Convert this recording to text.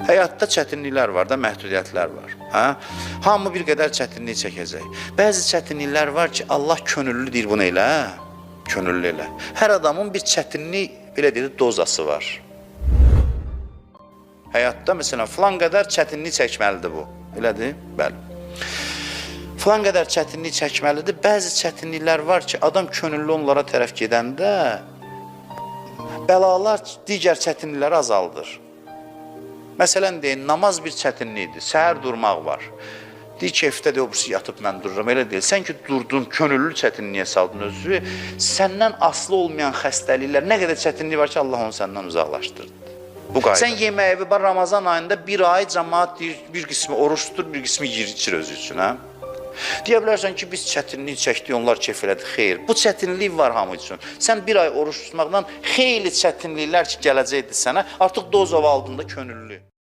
Həyatda çətinliklər var da, məhdudiyyətlər var. Hə? Hamı bir qədər çətinlik çəkəcək. Bəzi çətinliklər var ki, Allah könüllü deyir bunu elə, könüllü elə. Hər adamın bir çətinlik, belə deyir, dozası var. Həyatda, məsələn, filan qədər çətinlik çəkməlidir bu. Elədir? Bəli. Filan qədər çətinlik çəkməlidir. Bəzi çətinliklər var ki, adam könüllü onlara tərəf gedəndə bəlalar digər çətinlikləri azaldır. Məsələn, deyin, namaz bir çətinlikdir, səhər durmaq var. Deyir ki, evdə obursu yatıb mən dururam, elə deyil. Sən ki, durdun, könüllü çətinliyə saldın özü, səndən asılı olmayan xəstəliklər, nə qədər çətinlik var ki, Allah onu səndən uzaqlaşdırdı. Bu qayda. Sən yeməyi var, Ramazan ayında bir ay cəmaat deyir, bir qismi oruç tutur, bir qismi yiyir, içir özü üçün, hə? Deyə bilərsən ki, biz çətinlik çəkdik, onlar keyf elədi. Xeyr, bu çətinlik var hamı üçün. Sən bir ay oruç tutmaqdan xeyli çətinliklər ki, gələcəkdir sənə, artıq dozov aldığında könüllü.